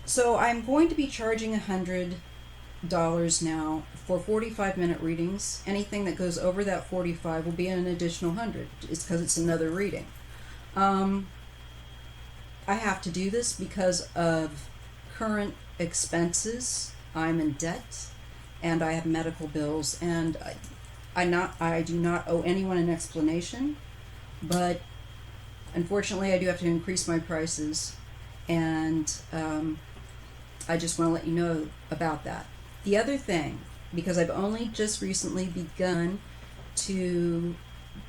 So I'm going to be charging $100 now for 45-minute readings. Anything that goes over that 45 will be an additional 100. It's because it's another reading. Um, I have to do this because of current expenses. I'm in debt, and I have medical bills, and I do not owe anyone an explanation, but unfortunately, I do have to increase my prices, and I just want to let you know about that. The other thing, because I've only just recently begun to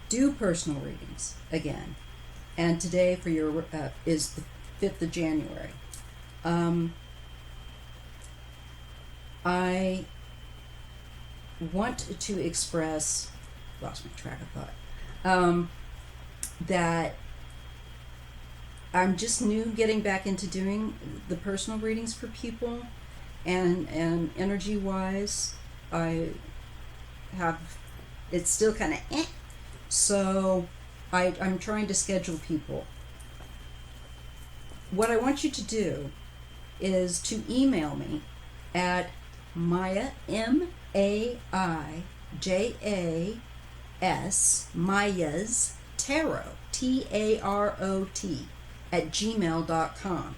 do personal readings again, and today for your is the 5th of January. I want to express, lost my track of thought, that I'm just new getting back into doing the personal readings for people, and energy wise, I have, it's still kind of so I'm trying to schedule people. What I want you to do is to email me at Maya, MAIJAS, Maya's Tarot, TAROT, at gmail.com.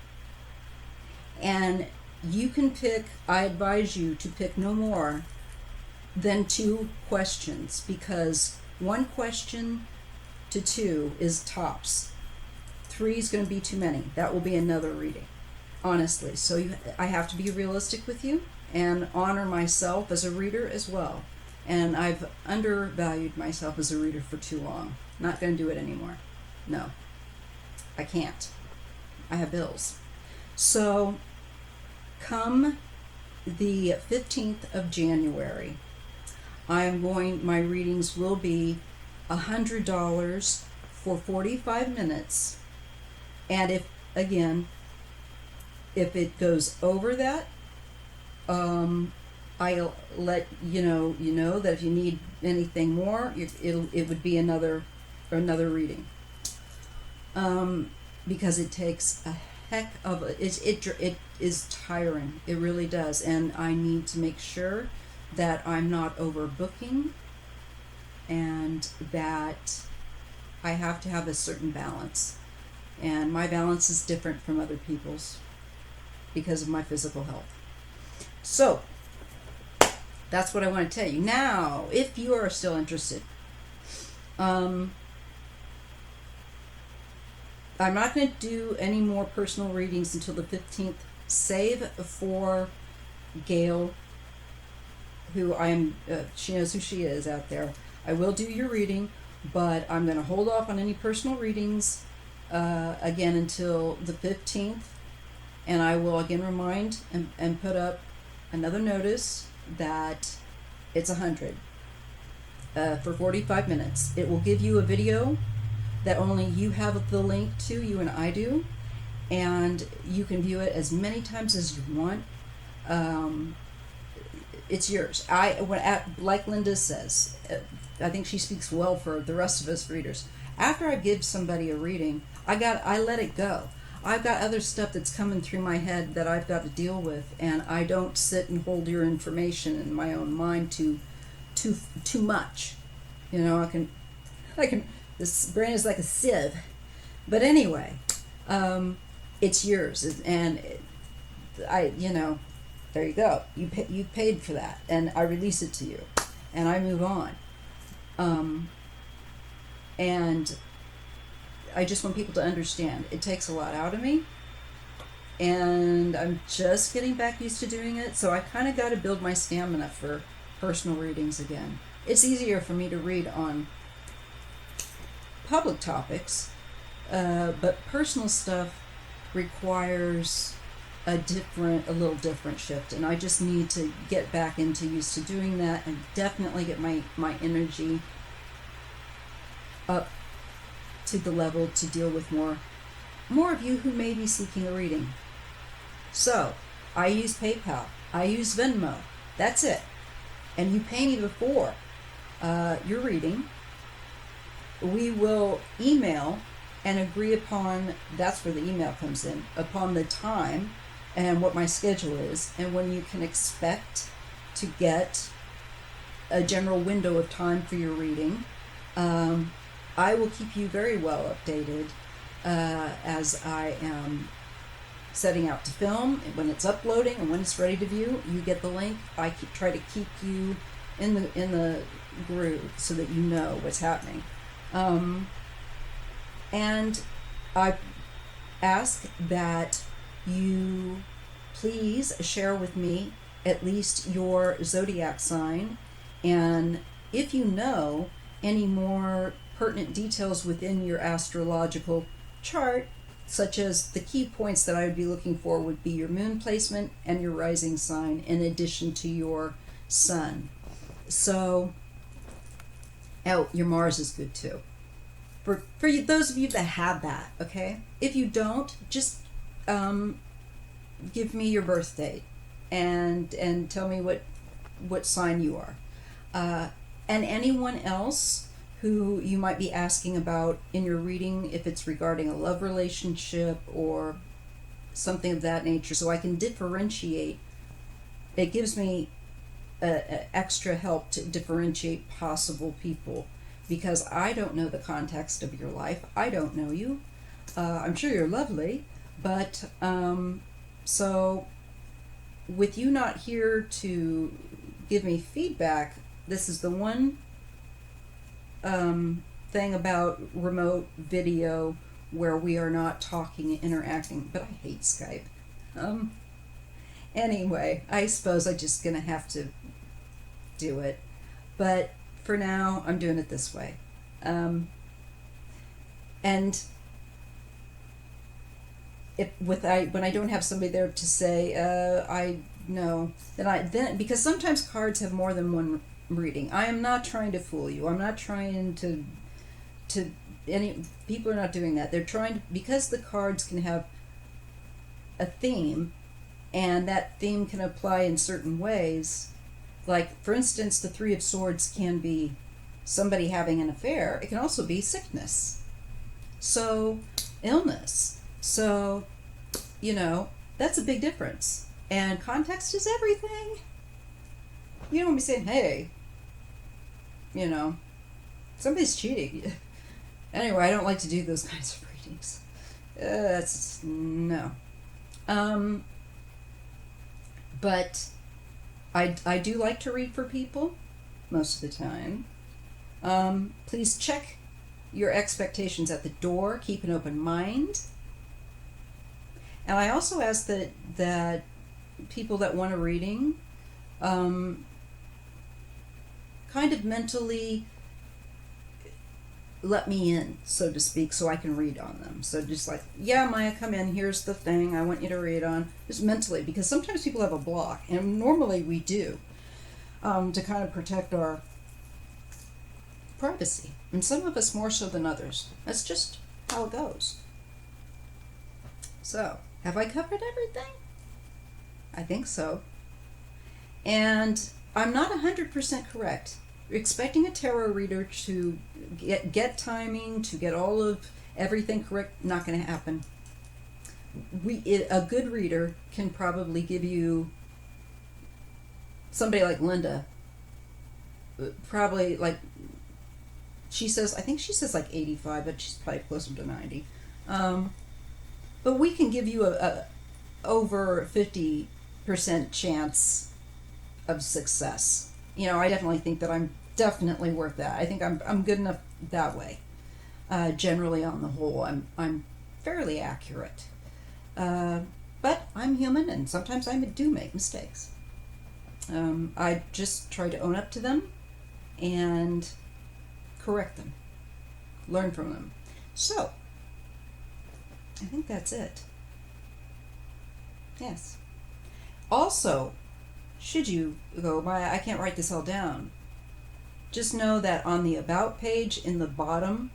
And you can pick, I advise you to pick no more than 2 questions, because 1 question to 2 is tops. 3 is going to be too many. That will be another reading, honestly. So I have to be realistic with you and honor myself as a reader as well. And I've undervalued myself as a reader for too long. Not going to do it anymore. No, I can't. I have bills. So come the 15th of January, my readings will be $100 for 45 minutes. And if it goes over that, I'll let you know that if you need anything more, it would be another reading. Because it takes a heck of it is tiring. It really does, and I need to make sure that I'm not overbooking, and that I have to have a certain balance. And my balance is different from other people's because of my physical health. So that's what I want to tell you. Now, if you are still interested, I'm not going to do any more personal readings until the 15th, save for Gail, who she knows who she is out there. I will do your reading, but I'm going to hold off on any personal readings again until the 15th, and I will again remind and put up another notice that it's 100 for 45 minutes. It will give you a video that only you have the link to, you and I do, and you can view it as many times as you want. It's yours. Like Linda says, I think she speaks well for the rest of us readers. After I give somebody a reading, I let it go. I've got other stuff that's coming through my head that I've got to deal with, and I don't sit and hold your information in my own mind too much. I can. This brain is like a sieve. But anyway, it's yours, and there you go. You paid for that, and I release it to you, and I move on. And I just want people to understand it takes a lot out of me, and I'm just getting back used to doing it, so I kind of got to build my stamina for personal readings again. It's easier for me to read on public topics, but personal stuff requires a little different shift, and I just need to get back into used to doing that, and definitely get my energy up to the level to deal with more of you who may be seeking a reading. So I use PayPal, I use Venmo, that's it. And you pay me before your reading. We will email and agree upon, that's where the email comes in, upon the time and what my schedule is, and when you can expect to get a general window of time for your reading. I will keep you very well updated as I am setting out to film, when it's uploading, and when it's ready to view. You get the link. I try to keep you in the groove so that you know what's happening. And I ask that you please share with me at least your zodiac sign, and if you know any more pertinent details within your astrological chart, such as the key points that I would be looking for would be your moon placement and your rising sign, in addition to your sun. So, your Mars is good too. For you, those of you that have that, okay? If you don't, just give me your birth date and tell me what sign you are. And anyone else who you might be asking about in your reading, if it's regarding a love relationship or something of that nature, so I can differentiate. It gives me extra help to differentiate possible people, because I don't know the context of your life. I don't know you. I'm sure you're lovely, but so with you not here to give me feedback, this is the one thing about remote video where we are not talking and interacting. But I hate Skype. Anyway, I suppose I'm just gonna have to do it. But for now, I'm doing it this way. And when I don't have somebody there to say I know, then because sometimes cards have more than one reading. I am not trying to fool you. I'm not trying to any people are not doing that. They're trying to, because the cards can have a theme, and that theme can apply in certain ways. Like, for instance, the Three of Swords can be somebody having an affair. It can also be sickness. So, illness. So, that's a big difference. And context is everything. You don't want to be saying, hey, somebody's cheating. Anyway, I don't like to do those kinds of readings. No. But I do like to read for people most of the time. Please check your expectations at the door. Keep an open mind. And I also ask that people that want a reading kind of mentally let me in, so to speak, so I can read on them. So just like, yeah, Maya, come in, here's the thing I want you to read on. Just mentally, because sometimes people have a block, and normally we do, to kind of protect our privacy. And some of us more so than others. That's just how it goes. So, have I covered everything? I think so. And I'm not 100% correct. Expecting a tarot reader to get timing, to get all of everything correct, not going to happen. A good reader can probably give you, somebody like Linda, probably like, I think she says like 85, but she's probably closer to 90. But we can give you a over 50% chance of success. I definitely think that I'm definitely worth that. I think I'm good enough that way. Generally, on the whole, I'm fairly accurate. But I'm human, and sometimes I do make mistakes. I just try to own up to them and correct them, learn from them. So, I think that's it. Yes. Also, should you go, I can't write this all down, just know that on the About page in the bottom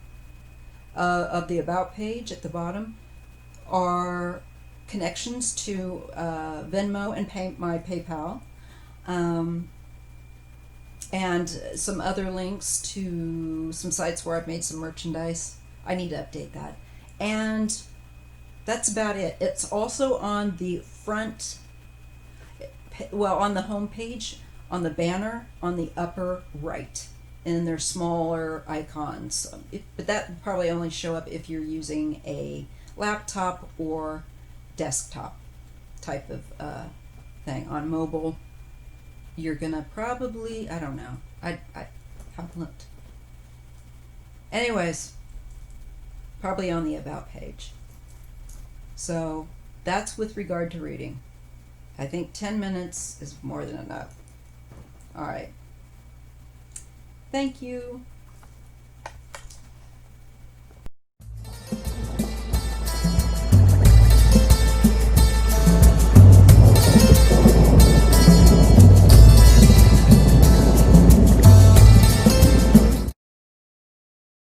of the About page at the bottom are connections to Venmo and my PayPal, and some other links to some sites where I've made some merchandise. I need to update that. And That's about it. It's also on the front, well, on the home page, on the banner, on the upper right. And they're smaller icons. But that would probably only show up if you're using a laptop or desktop type of thing. On mobile, you're gonna probably, I don't know. I haven't looked. Anyways, probably on the About page. So that's with regard to reading. I think 10 minutes is more than enough. All right. Thank you.